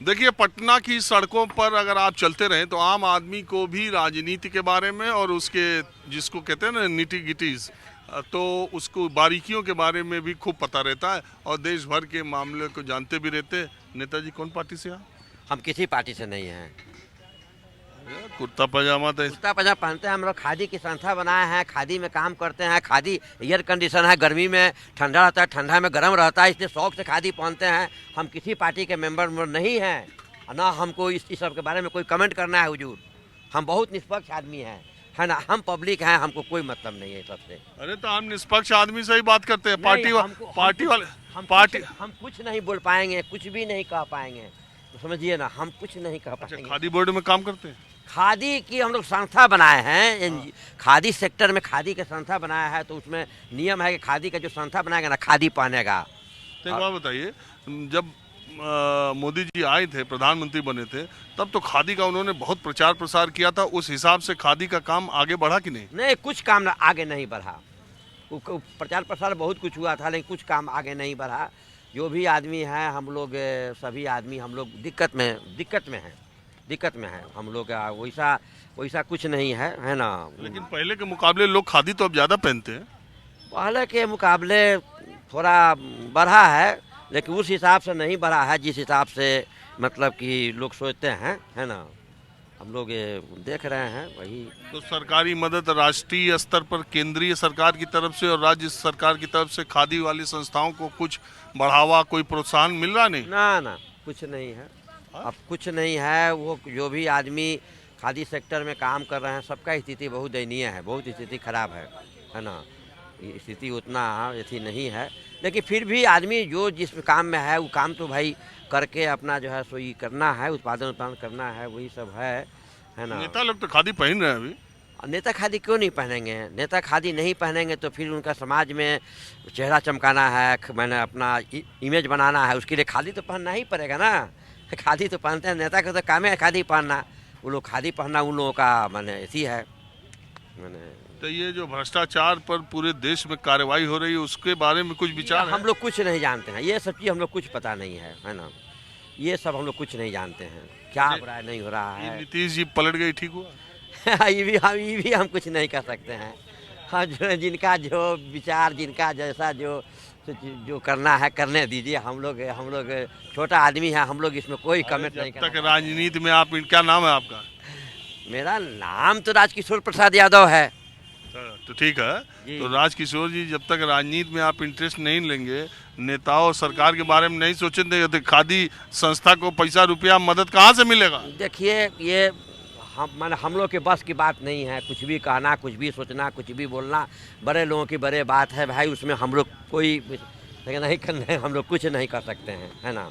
देखिए, पटना की सड़कों पर अगर आप चलते रहें तो आम आदमी को भी राजनीति के बारे में और उसके जिसको कहते हैं ना निटी गिटीज, तो उसको बारीकियों के बारे में भी खूब पता रहता है और देश भर के मामले को जानते भी रहते हैं। नेताजी कौन पार्टी से हैं? हम किसी पार्टी से नहीं हैं। कुर्ता पजामा तो कुर्ता पजामा पहनते हैं, हम लोग खादी की संस्था बनाए हैं, खादी में काम करते हैं। खादी एयर कंडीशन है, गर्मी में ठंडा रहता है, ठंडा में गर्म रहता है, इसलिए शौक से खादी पहनते हैं। हम किसी पार्टी के मेंबर नहीं हैं, ना हमको इस सब के बारे में कोई कमेंट करना है हुजूर। हम बहुत निष्पक्ष आदमी हैं, है ना, हम पब्लिक हैं, हमको कोई मतलब नहीं है सबसे। अरे तो हम निष्पक्ष आदमी से ही बात करते हैं। पार्टी वाले हम कुछ नहीं बोल पाएंगे, कुछ भी नहीं कह पाएंगे, तो समझिए ना, हम कुछ नहीं कह पाएंगे। खादी बोर्ड में काम करते हैं? खादी की हम लोग संस्था बनाए हैं, खादी सेक्टर में खादी का संस्था बनाया है, तो उसमें नियम है कि खादी का जो संस्था बनाएगा ना, खादी पहनेगा। तो एक बात बताइए, जब मोदी जी आए थे, प्रधानमंत्री बने थे, तब तो खादी का उन्होंने बहुत प्रचार प्रसार किया था। उस हिसाब से खादी का काम आगे बढ़ा कि नहीं? नहीं, कुछ काम आगे नहीं बढ़ा। प्रचार प्रसार बहुत कुछ हुआ था, लेकिन कुछ काम आगे नहीं बढ़ा। जो भी आदमी हैं, हम लोग सभी आदमी हम लोग दिक्कत में हैं हम लोग। वैसा कुछ नहीं है ना। लेकिन पहले के मुकाबले लोग खादी तो अब ज़्यादा पहनते हैं। पहले के मुकाबले थोड़ा बढ़ा है, लेकिन उस हिसाब से नहीं बढ़ा है जिस हिसाब से मतलब कि लोग सोचते हैं, है ना। हम लोग ये देख रहे हैं वही। तो सरकारी मदद राष्ट्रीय स्तर पर केंद्रीय सरकार की तरफ से और राज्य सरकार की तरफ से खादी वाली संस्थाओं को कुछ बढ़ावा, कोई प्रोत्साहन मिल रहा नहीं? ना, कुछ नहीं है। अब कुछ नहीं है। वो जो भी आदमी खादी सेक्टर में काम कर रहे हैं, सबका स्थिति बहुत दयनीय है, बहुत स्थिति खराब है ना। स्थिति उतना ऐसी नहीं है, लेकिन फिर भी आदमी जो जिस काम में है वो काम तो भाई करके अपना जो है सो ये करना है, उत्पादन करना है, वही सब है ना। नेता लोग तो खादी पहन रहे हैं अभी। नेता खादी क्यों नहीं पहनेंगे? नेता खादी नहीं पहनेंगे तो फिर उनका समाज में चेहरा चमकाना है, मैंने अपना इमेज बनाना है, उसके लिए खादी तो पहनना ही पड़ेगा ना। खादी तो पहनते हैं, नेता का तो काम है खादी पहनना। वो लोग खादी पहनना उन लोगों का मैंने ऐसी है मैंने। तो ये जो भ्रष्टाचार पर पूरे देश में कार्रवाई हो रही है, उसके बारे में कुछ विचार है? हम लोग कुछ नहीं जानते हैं, ये सब चीज़ हम लोग कुछ पता नहीं है ना। ये सब हम लोग कुछ नहीं जानते हैं, क्या हो रहा है नहीं हो रहा है। नीतीश जी पलट गई, ठीक हुआ? ये भी हम कुछ नहीं कर सकते हैं। हाँ, जिनका जो विचार, जिनका जैसा जो करना है करने दीजिए। हम लोग छोटा आदमी है, हम लोग इसमें कोई कमेंट नहीं करते। तक राजनीति में आप, क्या नाम है आपका? मेरा नाम तो राजकिशोर प्रसाद यादव है। तो ठीक है। तो राजकिशोर जी, जब तक राजनीति में आप इंटरेस्ट नहीं लेंगे, नेताओं और सरकार के बारे में नहीं सोचेंगे, तो खादी संस्था को पैसा रुपया मदद कहाँ से मिलेगा? देखिए, ये हम लोग के बस की बात नहीं है। कुछ भी कहना, कुछ भी सोचना, कुछ भी बोलना बड़े लोगों की बड़े बात है भाई, उसमें हम लोग कोई नहीं करने, हम लोग कुछ नहीं कर सकते हैं, है ना।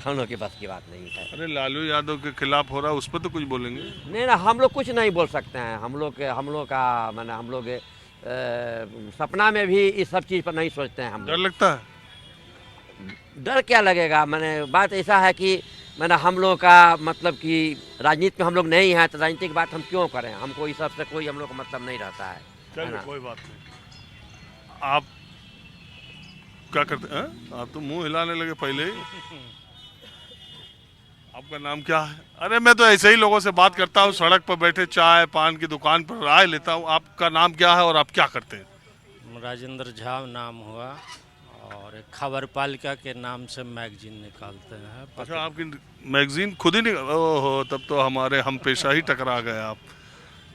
हम लोग के बस की बात नहीं है। अरे लालू यादव के खिलाफ हो रहा है, उस पर तो कुछ बोलेंगे? नहीं ना, हम लोग कुछ नहीं बोल सकते हैं। हम लोग का मैंने हम लोग सपना में भी इस सब चीज़ पर नहीं सोचते हैं। हम डर लगता है? डर क्या लगेगा? मैंने बात ऐसा है कि मैंने हम लोग का मतलब कि राजनीति में हम लोग नहीं हैं, तो राजनीति की बात हम क्यों करें? हमको इस सब से कोई हम लोग का मतलब नहीं रहता है। चलिए, कोई बात नहीं। आप क्या करते हैं? आप तो मुंह हिलाने लगे पहले ही। आपका नाम क्या है? अरे मैं तो ऐसे ही लोगों से बात करता हूँ, सड़क पर बैठे चाय पान की दुकान पर राय लेता हूँ। आपका नाम क्या है और आप क्या करते हैं? राजेंद्र झा नाम हुआ, और एक खबर पालिका के नाम से मैगजीन निकालते हैं। अच्छा, आपकी मैगजीन खुद ही निकाल? ओहो, तब तो हमारे हम पेशा ही टकरा गए आप।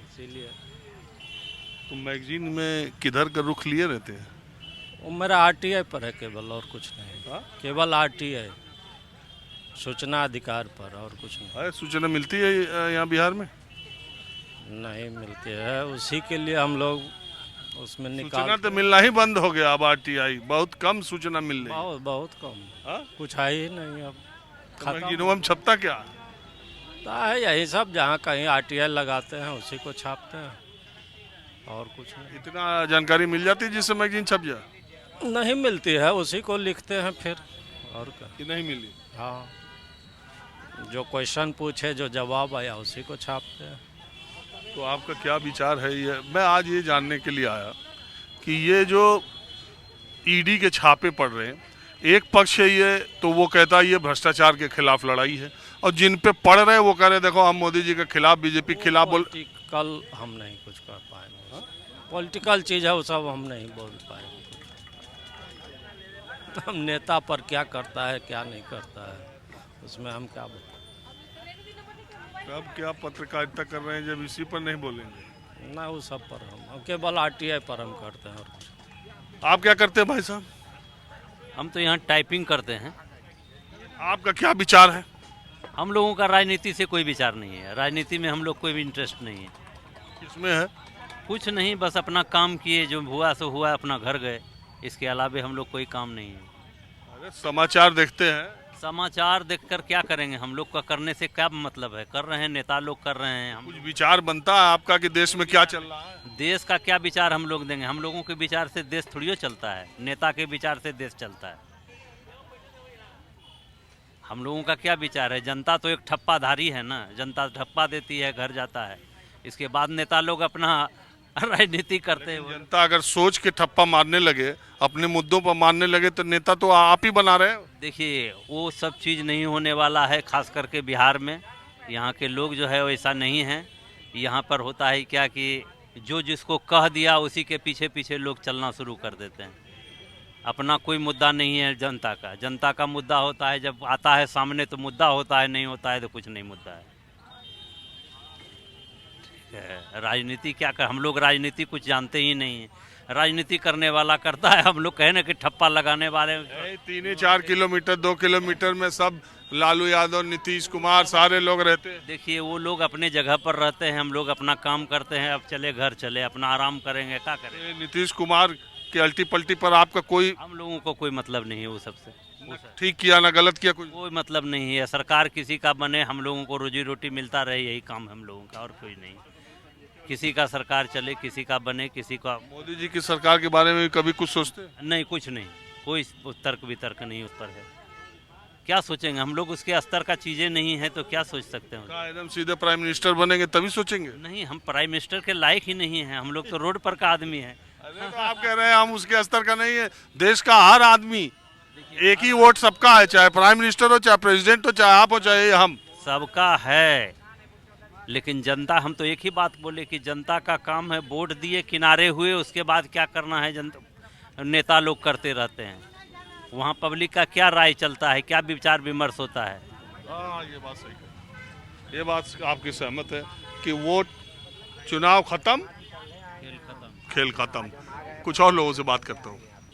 इसीलिए तो मैगजीन में किधर का रुख लिए रहते हैं? वो मेरा RTI पर है केवल, और कुछ नहीं। केवल RTI, सूचना अधिकार पर, और कुछ नहीं। अरे सूचना मिलती है यहाँ बिहार में? नहीं मिलती है, उसी के लिए हम लोग उसमें सूचना तो मिलना ही बंद हो गया अब। RTI बहुत कम सूचना मिल रही है। बहुत कम। कुछ है ही नहीं अब। मैगजीनों में छपता क्या है? यही सब, जहाँ कहीं RTI लगाते हैं उसी को छापते हैं, और कुछ नहीं। इतना जानकारी मिल जाती है जिससे मैगजीन छप जाए? नहीं मिलती है, उसी को लिखते हैं फिर, और क्या। कि नहीं मिली? हाँ, जो क्वेश्चन पूछे, जो जवाब आया, उसी को छापते हैं। तो आपका क्या विचार है? ये मैं आज ये जानने के लिए आया कि ये जो ED के छापे पड़ रहे हैं, एक पक्ष है ये, तो वो कहता है ये भ्रष्टाचार के खिलाफ लड़ाई है, और जिन पे पढ़ रहे वो कह रहे देखो हम मोदी जी के खिलाफ, बीजेपी के खिलाफ बोल। पॉलिटिकल हम नहीं कुछ कर पाएंगे, पॉलिटिकल चीज़ है वो सब हम नहीं बोल पाएंगे। हम नेता पर क्या करता है क्या नहीं करता है उसमें हम क्या बताएं। अब क्या पत्रकारिता कर रहे हैं जब इसी पर नहीं बोलेंगे? ना वो सब पर हम केवल आरटीआई पर हम करते हैं और कुछ। आप क्या करते हैं भाई साहब? हम तो यहाँ टाइपिंग करते हैं। आपका क्या विचार है? हम लोगों का राजनीति से कोई विचार नहीं है, राजनीति में हम लोग कोई भी इंटरेस्ट नहीं है। किसमें है? कुछ नहीं, बस अपना काम किए, जो हुआ सो हुआ, अपना घर गए, इसके अलावे हम लोग कोई काम नहीं है। अरे समाचार देखते हैं। समाचार देखकर क्या करेंगे, हम लोग का करने से क्या मतलब है? कर रहे हैं, नेता लोग कर रहे हैं। हम कुछ विचार बनता है आपका कि देश में क्या चल रहा है? देश का क्या विचार हम लोग देंगे? हम लोगों के विचार से देश थोड़ी चलता है, नेता के विचार से देश चलता है। हम लोगों का क्या विचार है? जनता तो एक ठप्पाधारी है ना, जनता ठप्पा देती है, घर जाता है, इसके बाद नेता लोग अपना राजनीति करते हैं। जनता अगर सोच के ठप्पा मारने लगे, अपने मुद्दों पर मारने लगे, तो नेता तो आप ही बना रहे हो। देखिए वो सब चीज़ नहीं होने वाला है, खास करके बिहार में। यहाँ के लोग जो है वैसा नहीं है। यहाँ पर होता है क्या कि जो जिसको कह दिया उसी के पीछे पीछे लोग चलना शुरू कर देते हैं। अपना कोई मुद्दा नहीं है जनता का। जनता का मुद्दा होता है जब आता है सामने तो मुद्दा होता है, नहीं होता है तो कुछ नहीं मुद्दा है। राजनीति क्या कर, हम लोग राजनीति कुछ जानते ही नहीं है। राजनीति करने वाला करता है, हम लोग कहे ना कि ठप्पा लगाने वाले। 3-4 किलोमीटर 2 किलोमीटर में सब लालू यादव, नीतीश कुमार सारे लोग रहते हैं। देखिए वो लोग अपने जगह पर रहते हैं, हम लोग अपना काम करते हैं। अब चले घर चले, अपना आराम करेंगे, क्या करेंगे? नीतीश कुमार के अल्टी पल्टी पर आपका कोई? हम लोगों को कोई मतलब नहीं है वो सबसे। ठीक किया ना गलत किया, कुछ कोई मतलब नहीं है। सरकार किसी का बने, हम लोगों को रोजी रोटी मिलता रहे, यही काम हम लोगों का, और कोई नहीं। किसी का सरकार चले, किसी का बने, किसी का। मोदी जी की सरकार के बारे में कभी कुछ सोचते हैं? नहीं, कुछ नहीं, कोई तर्क वितर्क नहीं उस पर है। क्या सोचेंगे, हम लोग उसके स्तर का चीज़ें नहीं है तो क्या सोच सकते हैं? एकदम सीधे प्राइम मिनिस्टर बनेंगे तभी सोचेंगे। नहीं, हम प्राइम मिनिस्टर के लायक ही नहीं है, हम लोग तो रोड पर का आदमी है। अरे तो आप कह रहे हैं हम उसके स्तर का नहीं है। देश का हर आदमी, एक ही वोट सबका है, चाहे प्राइम मिनिस्टर हो, चाहे प्रेसिडेंट हो, चाहे आप हो, चाहे हम। सबका है, लेकिन जनता, हम तो एक ही बात बोले कि जनता का काम है वोट दिए, किनारे हुए, उसके बाद क्या करना है जनता, नेता लोग करते रहते हैं। वहाँ पब्लिक का क्या राय चलता है, क्या विचार विमर्श होता है। हाँ, ये बात सही है। ये बात आपकी सहमत है कि वोट, चुनाव खत्म, खेल खत्म। खेल खत्म। कुछ और लोगों से बात करता हूँ।